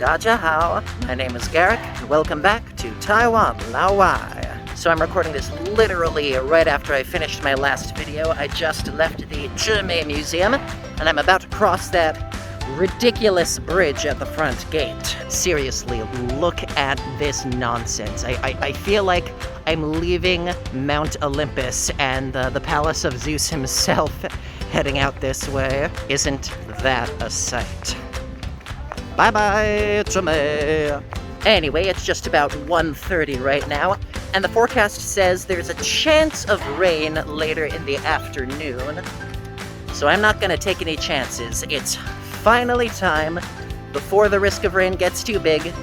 Dajahao, my name is Garrick, and welcome back to Taiwan, Laowai. So I'm recording this literally right after I finished my last video. I just left the Zhimei Museum, and I'm about to cross that ridiculous bridge at the front gate. Seriously, look at this nonsense. I feel like I'm leaving Mount Olympus and the Palace of Zeus himself heading out this way. Isn't that a sight? Bye-bye, Zhimei. Anyway, it's just about 1:30 right now, and the forecast says there's a chance of rain later in the afternoon. So I'm not gonna take any chances. It's finally time, before the risk of rain gets too big,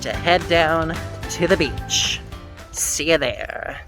to head down to the beach. See you there.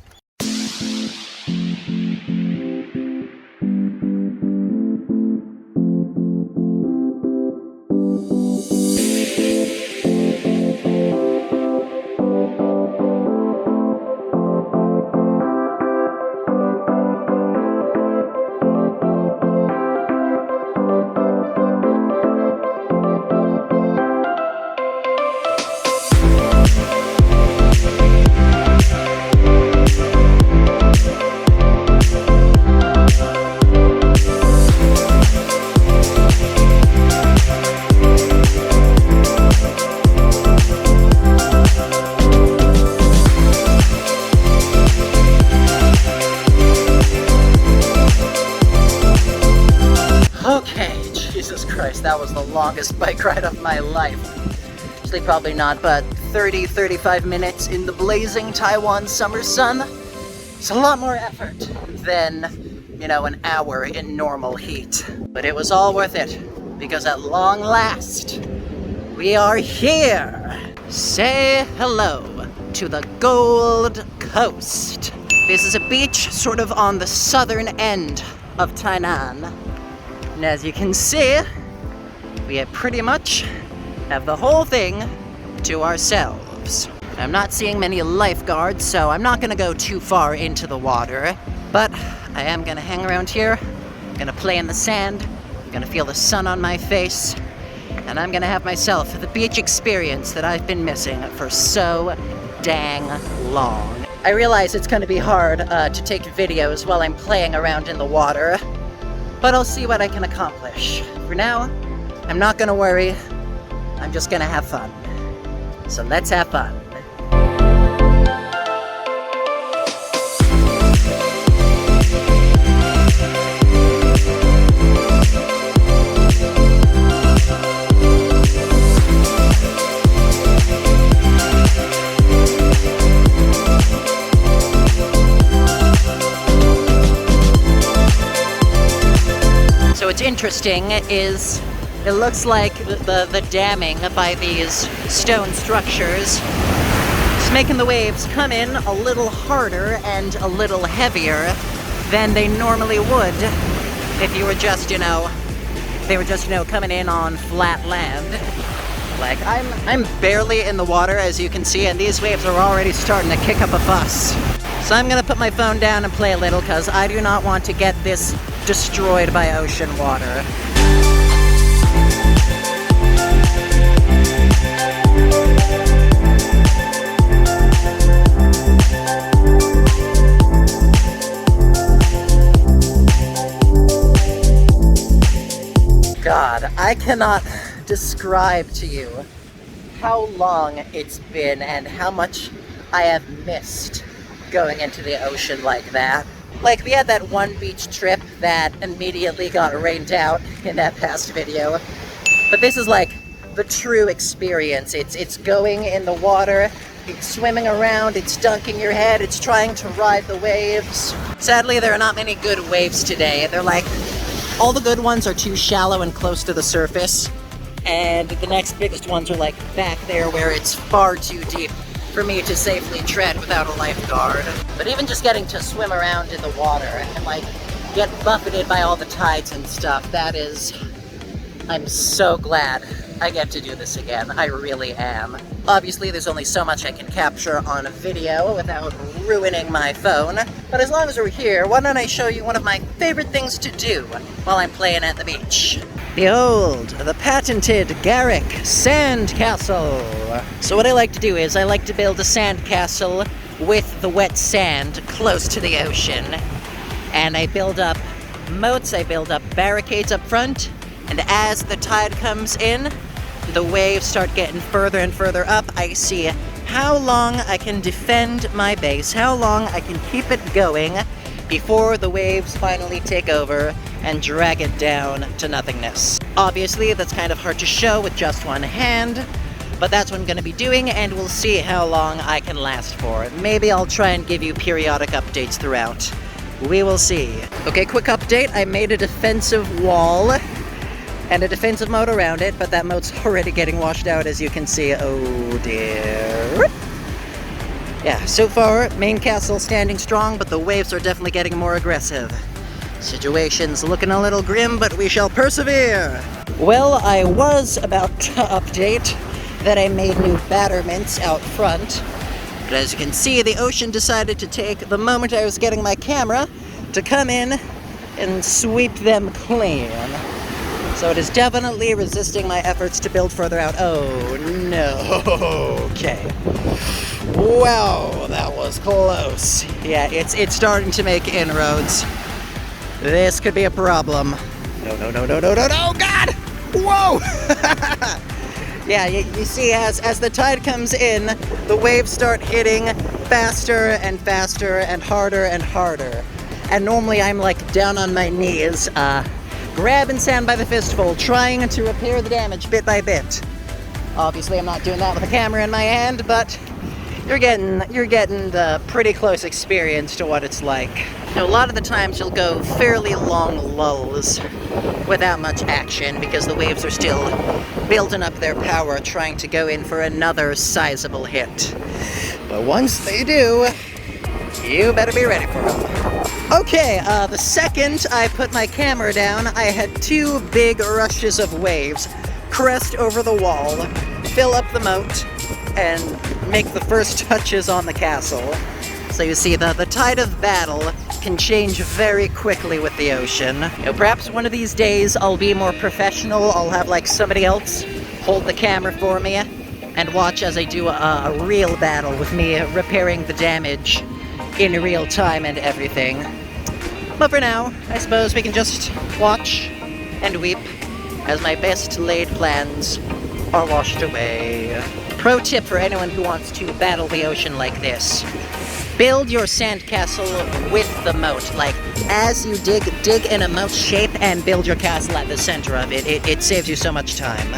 Okay, Jesus Christ, that was the longest bike ride of my life. Actually, probably not, but 35 minutes in the blazing Taiwan summer sun. It's a lot more effort than, an hour in normal heat. But it was all worth it, because at long last, we are here. Say hello to the Gold Coast. This is a beach sort of on the southern end of Tainan. And as you can see, we pretty much have the whole thing to ourselves. I'm not seeing many lifeguards, so I'm not gonna go too far into the water, but I am gonna hang around here, I'm gonna play in the sand, I'm gonna feel the sun on my face, and I'm gonna have myself the beach experience that I've been missing for so dang long. I realize it's gonna be hard to take videos while I'm playing around in the water, but I'll see what I can accomplish. For now, I'm not gonna worry, I'm just gonna have fun. So let's have fun. So what's interesting is it looks like the damming by these stone structures is making the waves come in a little harder and a little heavier than they normally would if you were just, they were just, coming in on flat land. Like, I'm barely in the water, as you can see, and these waves are already starting to kick up a fuss. So I'm gonna put my phone down and play a little, because I do not want to get this destroyed by ocean water. God, I cannot describe to you how long it's been and how much I have missed going into the ocean like that. Like, we had that one beach trip that immediately got rained out in that past video. But this is like the true experience. It's going in the water, it's swimming around, it's dunking your head, it's trying to ride the waves. Sadly, there are not many good waves today. They're like, all the good ones are too shallow and close to the surface, and the next biggest ones are like back there where it's far too deep for me to safely tread without a lifeguard. But even just getting to swim around in the water and like get buffeted by all the tides and stuff, I'm so glad I get to do this again. I really am. Obviously, there's only so much I can capture on a video without ruining my phone, but as long as we're here, why don't I show you one of my favorite things to do while I'm playing at the beach. Behold, the patented Garrick Sand Castle. So what I like to do is I like to build a sand castle with the wet sand close to the ocean. And I build up moats, I build up barricades up front, and as the tide comes in, the waves start getting further and further up. I see how long I can defend my base, how long I can keep it going before the waves finally take over and drag it down to nothingness. Obviously, that's kind of hard to show with just one hand, but that's what I'm going to be doing, and we'll see how long I can last for. Maybe I'll try and give you periodic updates throughout. We will see. Okay, quick update. I made a defensive wall and a defensive moat around it, but that moat's already getting washed out, as you can see. Oh dear. Yeah, so far, main castle standing strong, but the waves are definitely getting more aggressive. Situation's looking a little grim, but we shall persevere. Well, I was about to update that I made new battlements out front, but as you can see, the ocean decided to take the moment I was getting my camera to come in and sweep them clean. So it is definitely resisting my efforts to build further out. Oh no, okay. Wow, that was close. Yeah, it's starting to make inroads. This could be a problem. No, God! Whoa! Yeah, you see, as the tide comes in, the waves start hitting faster and faster and harder. And normally I'm like down on my knees, grabbing sand by the fistful, trying to repair the damage bit by bit. Obviously I'm not doing that with a camera in my hand, but you're getting the pretty close experience to what it's like. You know, a lot of the times you'll go fairly long lulls without much action because the waves are still building up their power, trying to go in for another sizable hit. But once they do, you better be ready for them. Okay, the second I put my camera down, I had two big rushes of waves crest over the wall, fill up the moat, and make the first touches on the castle. So you see, the tide of battle can change very quickly with the ocean. You know, perhaps one of these days I'll be more professional. I'll have like somebody else hold the camera for me and watch as I do a real battle with me repairing the damage in real time and everything. But for now, I suppose we can just watch and weep as my best laid plans are washed away. Pro tip for anyone who wants to battle the ocean like this. Build your sandcastle with the moat. Like, as you dig in a moat shape and build your castle at the center of it. It saves you so much time.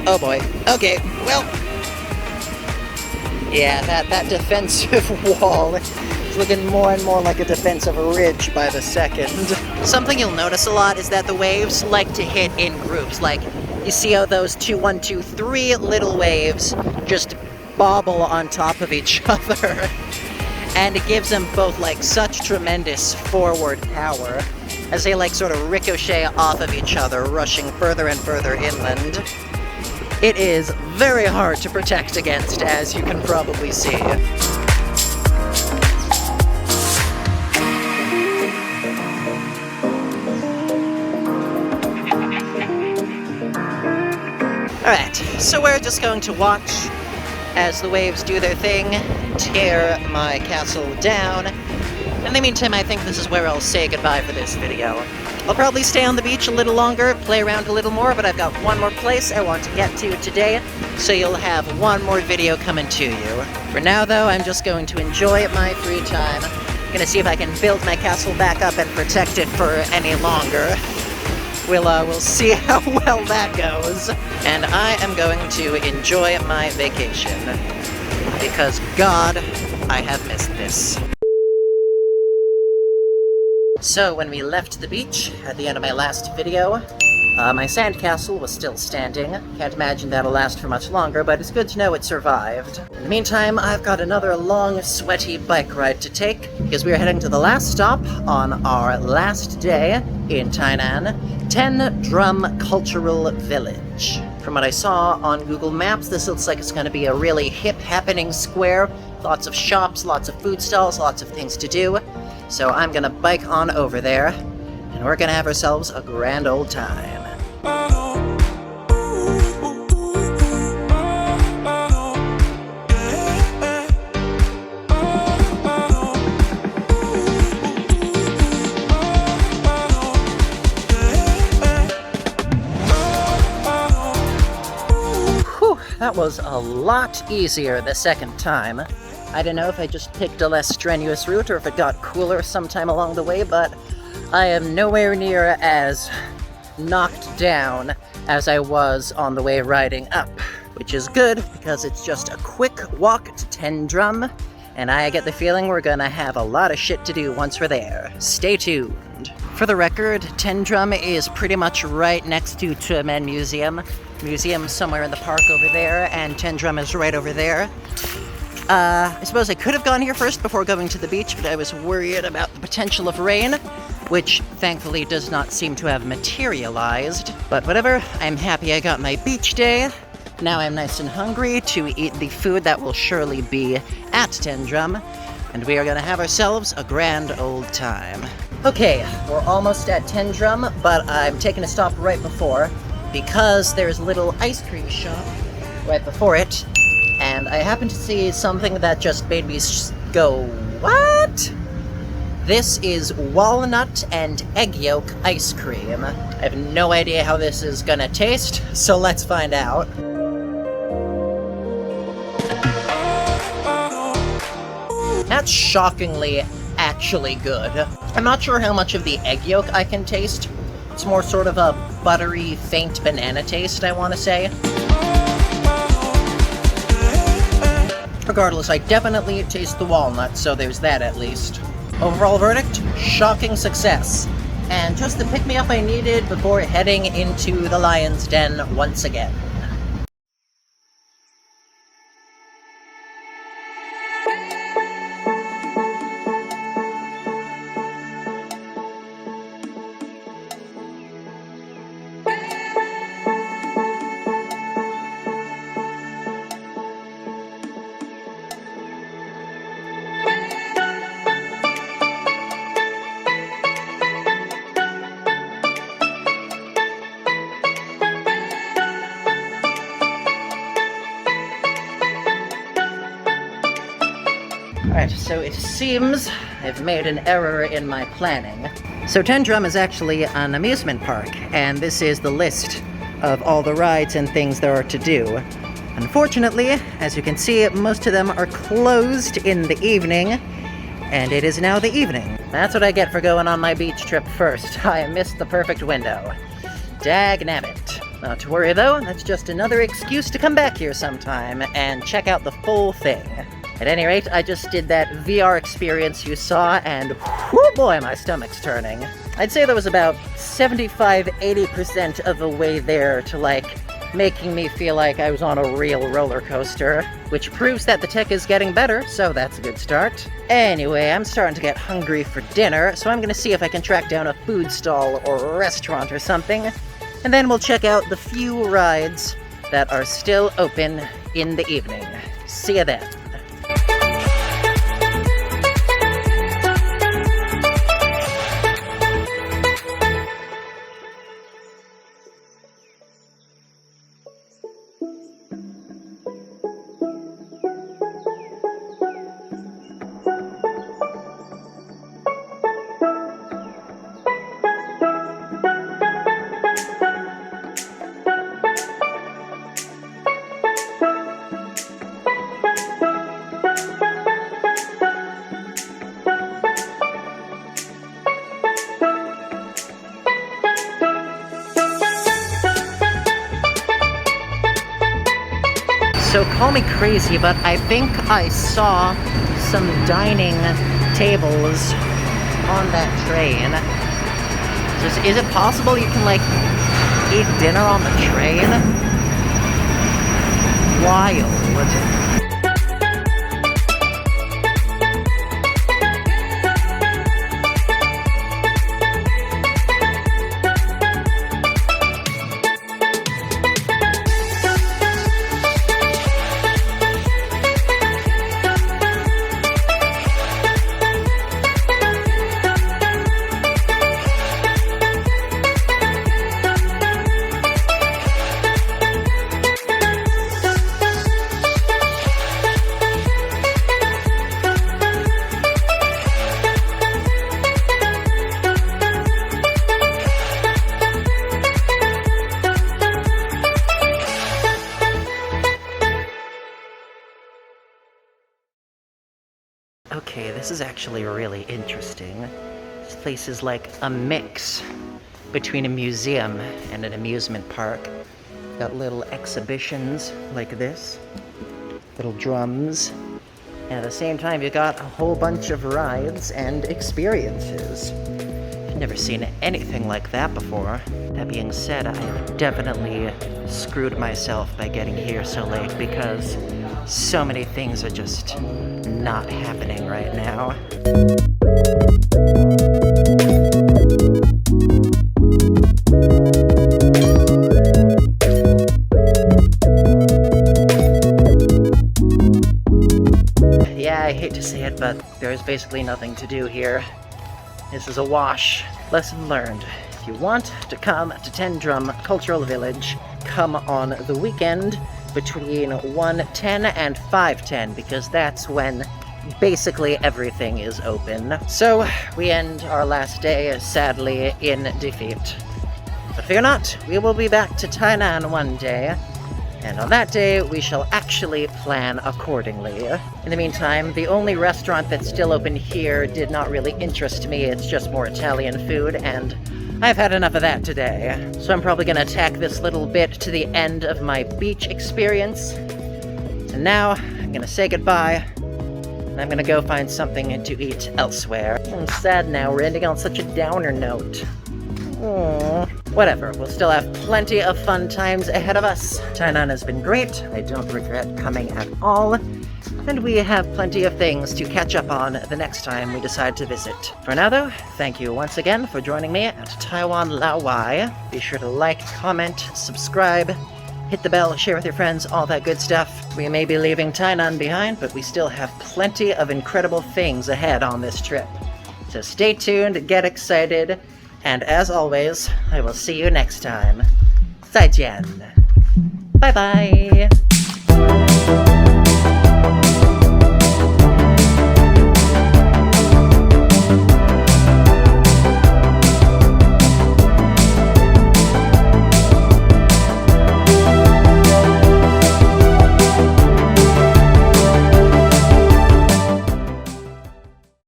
Oh boy. Okay, well. Yeah, that defensive wall is looking more and more like a defensive ridge by the second. Something you'll notice a lot is that the waves like to hit in groups. Like, you see how those 2, 1, 2, 3 little waves just bobble on top of each other. And it gives them both like such tremendous forward power as they like sort of ricochet off of each other, rushing further and further inland. It is very hard to protect against, as you can probably see. Alright, so we're just going to watch as the waves do their thing, tear my castle down. In the meantime, I think this is where I'll say goodbye for this video. I'll probably stay on the beach a little longer, play around a little more, but I've got one more place I want to get to today, so you'll have one more video coming to you. For now, though, I'm just going to enjoy my free time. I'm gonna see if I can build my castle back up and protect it for any longer. We'll see how well that goes. And I am going to enjoy my vacation. Because, God, I have missed this. So, when we left the beach, at the end of my last video, my sandcastle was still standing. Can't imagine that'll last for much longer, but it's good to know it survived. In the meantime, I've got another long, sweaty bike ride to take, because we are heading to the last stop on our last day in Tainan, 10 Drum Cultural Village. From what I saw on Google Maps, this looks like it's going to be a really hip, happening square. Lots of shops, lots of food stalls, lots of things to do. So I'm going to bike on over there, and we're going to have ourselves a grand old time. That was a lot easier the second time. I don't know if I just picked a less strenuous route or if it got cooler sometime along the way, but I am nowhere near as knocked down as I was on the way riding up, which is good because it's just a quick walk to Tendrum, and I get the feeling we're gonna have a lot of shit to do once we're there. Stay tuned. For the record, Tendrum is pretty much right next to Tainan Museum. Museum's somewhere in the park over there, and Tendrum is right over there. I suppose I could have gone here first before going to the beach, but I was worried about the potential of rain, which thankfully does not seem to have materialized. But whatever, I'm happy I got my beach day. Now I'm nice and hungry to eat the food that will surely be at Tendrum, and we are gonna have ourselves a grand old time. Okay, we're almost at Tendrum, but I'm taking a stop right before, because there's a little ice cream shop right before it, and I happened to see something that just made me go, what? This is walnut and egg yolk ice cream. I have no idea how this is gonna taste, so let's find out. That's shockingly actually good. I'm not sure how much of the egg yolk I can taste. It's more sort of a buttery, faint banana taste, I want to say. Regardless, I definitely taste the walnut, so there's that at least. Overall verdict, shocking success. And just the pick-me-up I needed before heading into the lion's den once again. Alright, so it seems I've made an error in my planning. So Tendrum is actually an amusement park, and this is the list of all the rides and things there are to do. Unfortunately, as you can see, most of them are closed in the evening, and it is now the evening. That's what I get for going on my beach trip first. I missed the perfect window. Dag-nabbit. Not to worry though, that's just another excuse to come back here sometime and check out the full thing. At any rate, I just did that VR experience you saw, and whoo boy, my stomach's turning. I'd say there was about 75-80% of the way there to, like, making me feel like I was on a real roller coaster, which proves that the tech is getting better, so that's a good start. Anyway, I'm starting to get hungry for dinner, so I'm gonna see if I can track down a food stall or a restaurant or something, and then we'll check out the few rides that are still open in the evening. See ya then. So call me crazy, but I think I saw some dining tables on that train. Is it possible you can, like, eat dinner on the train? Wild. This is actually really interesting. This place is like a mix between a museum and an amusement park. Got little exhibitions like this, little drums, and at the same time you got a whole bunch of rides and experiences. I've never seen anything like that before. That being said, I've definitely screwed myself by getting here so late because so many things are just not happening right now. Yeah, I hate to say it, but there's basically nothing to do here. This is a wash. Lesson learned. If you want to come to Ten Drum Cultural Village, come on the weekend between 1:10 and 5:10, because that's when basically everything is open. So we end our last day, sadly, in defeat. But fear not, we will be back to Tainan one day, and on that day we shall actually plan accordingly. In the meantime, the only restaurant that's still open here did not really interest me. It's just more Italian food, and I've had enough of that today. So I'm probably gonna tack this little bit to the end of my beach experience. And now I'm gonna say goodbye, and I'm gonna go find something to eat elsewhere. I'm sad now, we're ending on such a downer note. Aww. Whatever, we'll still have plenty of fun times ahead of us. Tainan has been great, I don't regret coming at all, and we have plenty of things to catch up on the next time we decide to visit. For now though, thank you once again for joining me at Taiwan Laowai. Be sure to like, comment, subscribe, hit the bell, share with your friends, all that good stuff. We may be leaving Tainan behind, but we still have plenty of incredible things ahead on this trip. So stay tuned, get excited, and as always, I will see you next time. 再见. Bye bye.